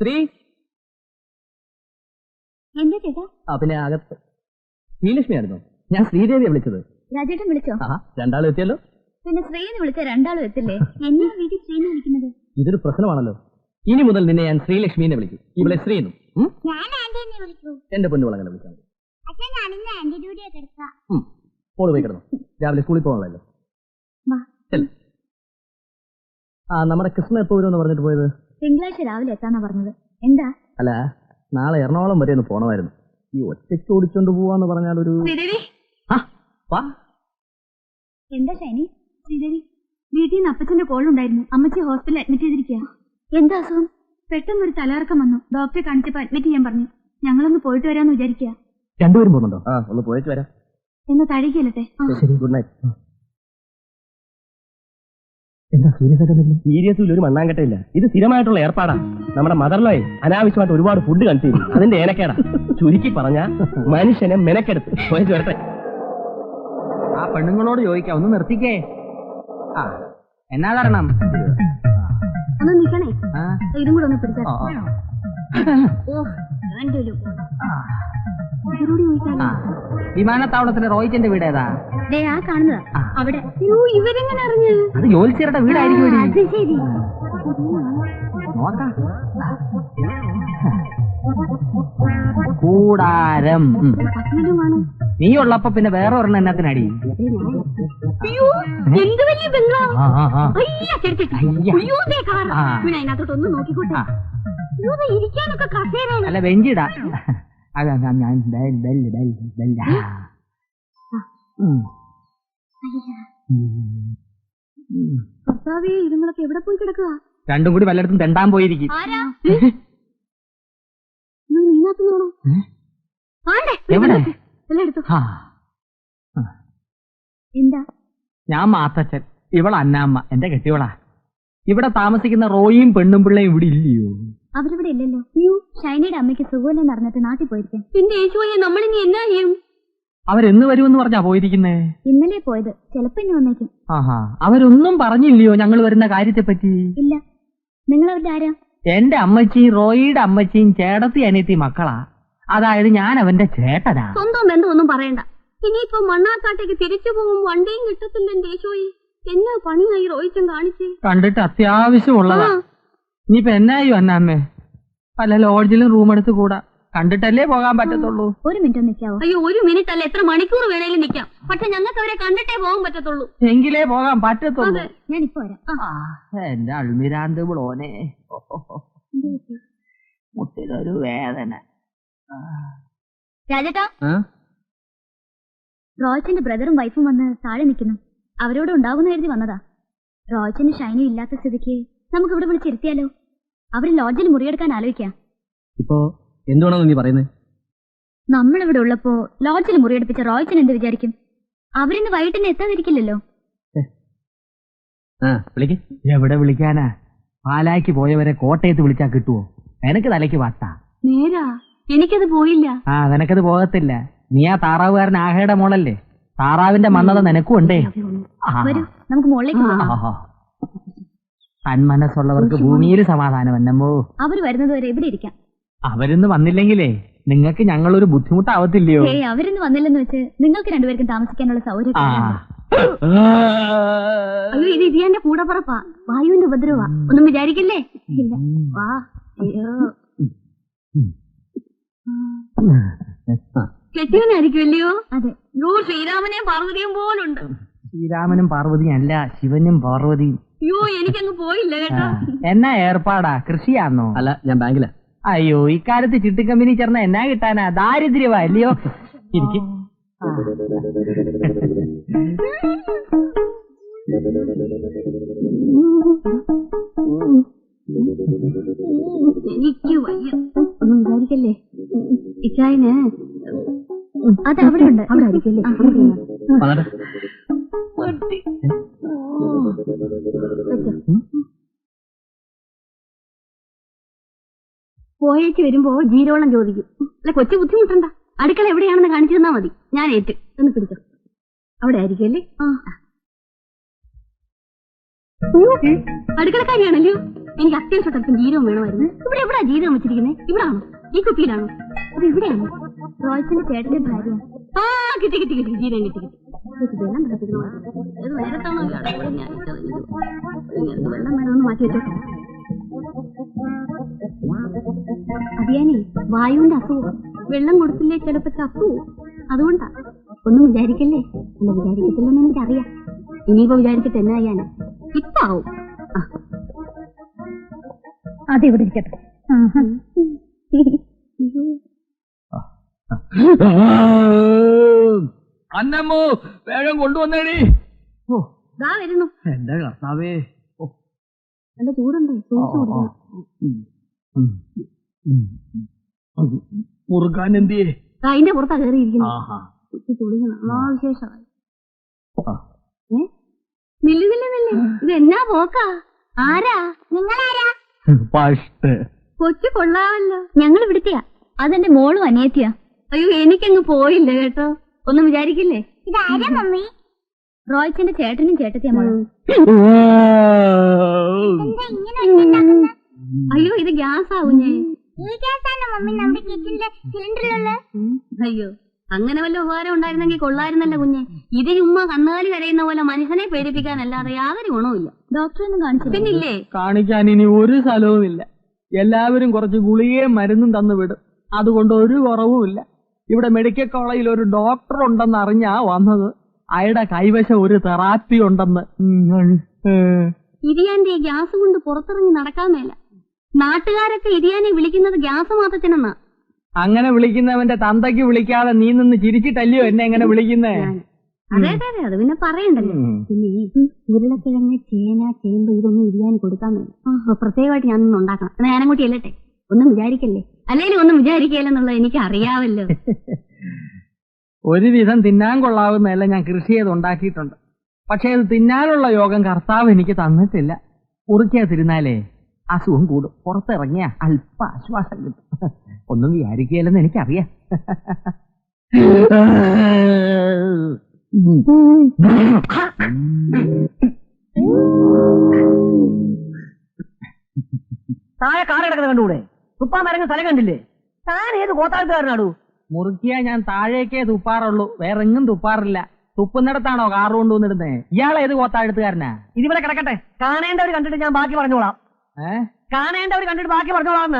ശ്രീ എന്താ ചേട്ടാ? പിന്നെ അകത്ത് ശ്രീലക്ഷ്മി ആയിരുന്നു. ഞാൻ ശ്രീദേവിയെ വിളിച്ചത്. രാജേട്ടൻ വിളിച്ചോ? രണ്ടാളും എത്തിയല്ലോ. പിന്നെ ശ്രീന്ന് വിളിച്ച രണ്ടാളും എത്തില്ലേ? എന്നെ വീട്ടിൽ ശ്രീന്ന് വിളിക്കുന്നത് ഇതൊരു പ്രശ്നമാണല്ലോ. ഇനി മുതൽ നിന്നെ ഞാൻ ശ്രീലക്ഷ്മിനെ വിളിക്കും. ഇവിടെ ശ്രീന്നും എന്റെ പൊന്നുവളങ്ങനെ വിളിച്ചാൽ പോള് പോയി കിടന്നു. രാവിലെ സ്കൂളിൽ പോകണല്ലോ. നമ്മുടെ കൃഷ്ണ എപ്പോ വരുമെന്ന് പറഞ്ഞിട്ട് പോയത്? തിങ്കളാഴ്ച രാവിലെ എത്താന്നാ പറഞ്ഞത്. എന്താ? അല്ല, നാളെ എറണാകുളം വരെ ഒന്ന് പോണമായിരുന്നു. ഈ ഒറ്റയ്ക്ക് ഓടിച്ചോണ്ട് പോവാന്ന് പറഞ്ഞാൽ ഒരു എന്താ ഷൈനി? ശ്രീദേവി, വീട്ടിൽ നിന്ന് അപ്പച്ചന്റെ കോളുണ്ടായിരുന്നു. അമ്മച്ചി ഹോസ്പിറ്റലിൽ അഡ്മിറ്റ് ചെയ്തിരിക്കുക. എന്താ അസുഖം? പെട്ടെന്നൊരു തലകറക്കം വന്നു. ഡോക്ടറെ കാണിച്ചപ്പോ അഡ്മിറ്റ് ചെയ്യാൻ പറഞ്ഞു. ഞങ്ങളൊന്ന് പോയിട്ട് വരാന്ന് വിചാരിക്കുക. രണ്ടുപേരും പോകുന്നുണ്ടോ? ഒന്ന് പോയിട്ട് വരാം. എന്നാ തഴകിയല്ലേ? ശരി, ഗുഡ് നൈറ്റ്. എന്താ സീരിയസ് ഒരു മണ്ണാങ്കട്ടയില്ല. ഇത് സ്ഥിരമായിട്ടുള്ള ഏർപ്പാടാണ്. നമ്മുടെ മദർലോയെ അനാവശ്യമായിട്ട് ഒരുപാട് ഫുഡ് കണ്ടിരുന്നു. അതിന്റെ ഏനക്കേടാ. ചുരുക്കി പറഞ്ഞ മനുഷ്യനെ മെനക്കെടുത്ത് പോയിട്ട് വരട്ടെ. ആ പെണ്ണുങ്ങളോട് ചോദിക്കാം, ഒന്ന് നിർത്തിക്കേ. എന്നാ തരണം? ഒന്ന് നിൽക്കണേ, ഇതും കൂടെ ഒന്ന് പിടിച്ചാ. വിമാനത്താവളത്തിലെ റോയിച്ചന്റെ വീട് ഏതാ? ആ കാണുന്നതാ അവിടെ. ഇവരെങ്ങനെ അറിഞ്ഞു? അത് ജോലിച്ചേരുടെ വീടായിരിക്കും. ശരി, നോക്കാം. കൂടാരം. നീ ഉള്ളപ്പോ പിന്നെ വേറെ ഒരെണ്ണം എന്നത്തിനടി? അല്ല, ബെഞ്ചിടാ. ഇതുങ്ങളൊക്കെ എവിടെ പോയി കിടക്കുക? രണ്ടും കൂടി വല്ലയിടത്തും തെണ്ടാൻ പോയിരിക്കും. എന്താ? ഞാൻ മാത്തച്ഛൻ, ഇവൾ അന്നാമ്മ, എന്റെ കെട്ടിയോളാ. ഇവിടെ താമസിക്കുന്ന റോയിയും പെണ്ണും പിള്ളയും ഇവിടെ ഇല്ലയോ? അവരിവിടെ ഇല്ലല്ലോ. ഷൈനയുടെ അമ്മയ്ക്ക് സുഖമില്ലെന്ന് അറിഞ്ഞിട്ട് നാട്ടിൽ പോയിരിക്കാം. പിന്നെ യേശുവേ, നമ്മളിനി എന്നാ ചെയ്യും? അവരെന്ന് വരുമെന്ന് പറഞ്ഞാ പോയിരിക്കുന്നേ? ഇന്നലെ പോയത്, ചിലപ്പോ ഇനി വന്നേക്കും. അവരൊന്നും പറഞ്ഞില്ലയോ ഞങ്ങൾ വരുന്ന കാര്യത്തെ പറ്റി? ഇല്ല. നിങ്ങൾ അവരുടെ ആരാ? എന്റെ അമ്മച്ചിയും റോയിയുടെ അമ്മച്ചിയും ചേട്ടത്തി അനിയത്തി മക്കളാ. അതായത് ഞാൻ അവന്റെ ചേട്ടനാ. സ്വന്തം ബന്ധമൊന്നും പറയണ്ട. ഇനിയിപ്പോ മണ്ണാർക്കാട്ടേക്ക് തിരിച്ചു പോകും വണ്ടിയും കിട്ടത്തില്ല. എന്റെ യേശുവേ, എന്നാ പണിയായി റോയിച്ചൻ കാണിച്ച്? കണ്ടിട്ട് അത്യാവശ്യമുള്ളതാ. ഇനിയിപ്പോ എന്നായോ അന്നാമ്മേ? പല ലോഡ്ജിലും റൂം എടുത്ത് കൂടാ. കണ്ടിട്ടല്ലേ പോകാൻ പറ്റത്തുള്ളൂ. ഒരു മിനിറ്റ് നിൽക്കാവോ? അയ്യോ, ഒരു മിനിറ്റ് അല്ല, എത്ര മണിക്കൂർ വേണേലും നിൽക്കാം. പക്ഷെ ഞങ്ങൾക്ക് അവരെ കണ്ടിട്ടേ പോകാൻ പറ്റത്തുള്ളൂ. എങ്കിലേ പോകാൻ പറ്റത്തുള്ളൂ. ഞാനിപ്പോ വരാം. എന്റെ അൾമിരാന്ത് ബ്ലോനെ, മുട്ടിലൊരു വേദന. രാജേട്ടാ, റോയ്ച്ചന്റെ ബ്രദറും വൈഫും വന്ന് താഴെ നിൽക്കുന്നു. അവരോട് ഉണ്ടാകുന്ന കരുതി വന്നതാ. റോയ്ച്ചന് ഷൈനി ഇല്ലാത്ത സ്ഥിതിക്ക് നമുക്ക് ഇവിടെ വിളിച്ചിരുത്തിയാലോ? അവര് ലോഡ്ജിൽ മുറിയെടുക്കാൻ ആലോചിക്കാം. ഇപ്പോ എന്തുവാണോ നീ പറയുന്നത്? നമ്മളിവിടെ ഉള്ളപ്പോ ലോഡ്ജിൽ മുറിയെടുപ്പിച്ച റോയ്ച്ചൻ എന്ത് വിചാരിക്കും? അവരിന്ന് വൈകിട്ടിന് എത്താതിരിക്കില്ലല്ലോ. എവിടെ വിളിക്കാനാ? പാലായ്ക്ക് പോയവരെ കോട്ടയത്ത് വിളിച്ചാ കിട്ടുവോ? എനക്ക് തലയ്ക്ക് വട്ടാ. നേരാ, എനിക്കത് പോയില്ല. നിനക്കത് പോകത്തില്ല. നീ ആ താറാവുകാരൻ ആഹയുടെ മോളല്ലേ? താറാവിന്റെ മന്നത നിനക്കും ഉണ്ടേ. നമുക്ക് മുകളിലേക്ക് പോകാം. തന്മനസ്സുള്ളവർക്ക് ഭൂമിയിൽ സമാധാനം എന്നമ്മോ. അവര് വരുന്നത് വരെ ഇവിടെ ഇരിക്കാം. അവരിന്ന് വന്നില്ലെങ്കിലേ നിങ്ങൾക്ക് ഞങ്ങളൊരു ബുദ്ധിമുട്ടാവത്തില്ലയോ? അവരിന്ന് വന്നില്ലെന്ന് വെച്ച് നിങ്ങൾക്ക് രണ്ടുപേർക്കും താമസിക്കാനുള്ള സൗകര്യം. അയ്യോ, ഇത് ഇതിന്റെ കൂടെ പറപ്പാ. വായുവിന്റെ ഉപദ്രവ. ഒന്നും വിചാരിക്കില്ലേ? ഇല്ല, വാ. കെട്ടിയവനായിരിക്കുമല്ലയോ? അതെ. ശ്രീരാമനെയും പാർവതിയും പോലുണ്ട്. ശ്രീരാമനും പാർവതിയും അല്ല, ശിവനും പാർവതിയും. അയ്യോ, എനിക്കങ്ങ് പോയില്ല കേട്ടോ. എന്നാ ഏർപ്പാടാ? കൃഷിയാന്നോ? അല്ല, ഞാൻ ബാങ്കിലാ. അയ്യോ, ഇക്കാലത്ത് ചിട്ടി കമ്പനി ചേർന്ന എന്നാ കിട്ടാനാ? ദാരിദ്ര്യവാ അല്ലയോ? ഇരിക്കും. എനിക്ക് വയ്യ. ഒന്നും വിചാരിക്കല്ലേ. ഇക്കായന് അത് അവിടെ ഉണ്ട്. അവിടെ ആയിരിക്കല്ലേ? പോയേക്ക് വരുമ്പോ ജീരോളം ചോദിക്കും. അല്ല, കൊച്ചു ബുദ്ധിമുട്ടണ്ട. അടുക്കള എവിടെയാണെന്ന് കാണിച്ചു തന്നാ മതി. ഞാൻ ഏറ്റ് എന്ന് പിടിച്ചോ. അവിടെ ആയിരിക്കല്ലേ? അടുക്കളക്കാരിയാണല്ലോ. എനിക്ക് അത്യാവശ്യം അല്പം ജീരകം വേണമായിരുന്നു. ഇവിടെ എവിടാ ജീരകം വെച്ചിരിക്കുന്നത്? ഇവിടാണോ? ഈ കുപ്പിയിലാണോ? അത് ഇവിടെയാണോ? റോയ്സിന്റെ ചേട്ടന്റെ ഭാര്യ. ആ കിട്ടി കിട്ടി കിട്ടി, ജീരകം കിട്ടി കിട്ടി. വെള്ളം നേരത്താണോ വെള്ളം വേണമെന്ന് മാറ്റി വെച്ചോ. അതിയാനേ വായുവിന്റെ അസുഖം. വെള്ളം കൊടുത്തില്ലേ ചിലപ്പോ ചത്തു. അതുകൊണ്ടാ. ഒന്നും വിചാരിക്കല്ലേ. അല്ല വിചാരിക്കത്തില്ലെന്ന് എനിക്കറിയാം. ഇനിയിപ്പോ വിചാരിച്ചിട്ട് എന്നാ ചെയ്യാനാ? ഇപ്പാവും. അതെവിടെ ഇരിക്കട്ടെ. അന്നമ്മോ വേഗം കൊണ്ടുവന്നേടി. ദാ വരുന്നു. എന്റെ കർത്താവേ, നല്ല ചൂടുണ്ടോ? മുറുക്കാൻ എന്തിയേ? അതിന്റെ പുറത്താ കയറിയിരിക്കുന്നു. വിശേഷമായി നില്ല് നില്ല് നില്ല്. ഇത് എന്നാ പോക്കാ? ആരാ നിങ്ങളാരാ? കൊച്ചു കൊള്ളാമല്ലോ. ഞങ്ങൾ ഇവിടുത്തെയാ. അതെന്റെ മോളും അനിയത്തിയാ. അയ്യോ എനിക്കങ്ങ് പോയില്ല കേട്ടോ. ഒന്നും വിചാരിക്കില്ലേ. ഇതാരാ മമ്മി? റോയ്ച്ചന്റെ ചേട്ടനും ചേട്ടത്തിയാ മോളെ. അയ്യോ ഇത് ഗ്യാസ് ആവുഞ്ഞേ. അയ്യോ അങ്ങനെ വല്ല ഉപകാരം ഉണ്ടായിരുന്നെങ്കിൽ കൊള്ളായിരുന്നല്ലോ കുഞ്ഞെ. ഇത് ചുമ്മാ കന്നുകാലി കരയുന്ന പോലെ മനുഷ്യനെ പേടിപ്പിക്കാനല്ലാതെ യാതൊരു ഗുണവുമില്ല. ഡോക്ടറെ ഒന്നും കാണിച്ചു പിന്നില്ലേ? കാണിക്കാൻ ഇനി ഒരു സ്ഥലവുമില്ല. എല്ലാവരും കുറച്ച് ഗുളികയും മരുന്നും തന്നു വിടും. അതുകൊണ്ട് ഒരു കുറവുമില്ല. ഇവിടെ മെഡിക്കൽ കോളേജിൽ ഒരു ഡോക്ടർ ഉണ്ടെന്ന് അറിഞ്ഞാ വന്നത്. അയാളുടെ കൈവശം ഒരു തെറാപ്പി ഉണ്ടെന്ന്. ഇരിയാന്റെ ഗ്യാസ് കൊണ്ട് പുറത്തിറങ്ങി നടക്കാൻ മേല. നാട്ടുകാരൊക്കെ ഇരിയാനെ വിളിക്കുന്നത് ഗ്യാസ് മാറ്റത്തിനെന്നാ. അങ്ങനെ വിളിക്കുന്നവന്റെ തന്തയ്ക്ക് വിളിക്കാതെ നീ നിന്ന് ചിരിച്ചിട്ടല്ലയോ എന്നെ എങ്ങനെ വിളിക്കുന്നേ? അതെ അതെ അതെ, അത് പിന്നെ പറയണ്ടല്ലോ. പിന്നെ ഈ ഉരുളക്കിഴങ്ങ് ചേന ചേമ്പ് ഇതൊന്നും ഇരിയാൻ കൊടുക്കാൻ മേല. പ്രത്യേകമായിട്ട് ഞാനൊന്നും ഉണ്ടാക്കണം. എന്നാ ഞാനങ്ങോട്ട് ചെല്ലട്ടെ. ഒന്നും വിചാരിക്കല്ലേ. അല്ലെങ്കിൽ ഒന്നും വിചാരിക്കല്ലെന്നുള്ളത് എനിക്ക് അറിയാവല്ലോ. ഒരുവിധം തിന്നാൻ കൊള്ളാവുന്നതല്ല ഞാൻ കൃഷി ചെയ്ത് ഉണ്ടാക്കിയിട്ടുണ്ട്. പക്ഷെ അത് തിന്നാനുള്ള യോഗം കർത്താവ് എനിക്ക് തന്നിട്ടില്ല. കുറിക്കാ തിരുന്നാലേ അസുഖം കൂടും. പുറത്തിറങ്ങിയ അല്പ ആശ്വാസം കിട്ടും. ഒന്നും വിചാരിക്കുകയല്ലെന്ന് എനിക്കറിയാം. താഴെ കാർ കിടക്കുന്ന കണ്ടുകൂടെ? തുപ്പാൻ ഇറങ്ങുന്ന സ്ഥലം കണ്ടില്ലേ? താൻ ഏത് കോത്താഴ്ത്തുകാരനാടൂ? മുറുക്കിയാ ഞാൻ താഴേക്കേ തുപ്പാറുള്ളൂ, വേറെങ്ങും തുപ്പാറില്ല. തുപ്പുന്നിടത്താണോ കാർ കൊണ്ടുവന്നിടുന്നേ? ഇയാളേത് കോത്താഴ്ത്തുകാരനാ? ഇതിവിടെ കിടക്കട്ടെ. കാണേണ്ടവർ കണ്ടിട്ട് ഞാൻ ബാക്കി പറഞ്ഞോളാം. കാണേണ്ടവർ കണ്ടിട്ട് ബാക്കി പറഞ്ഞോളാം.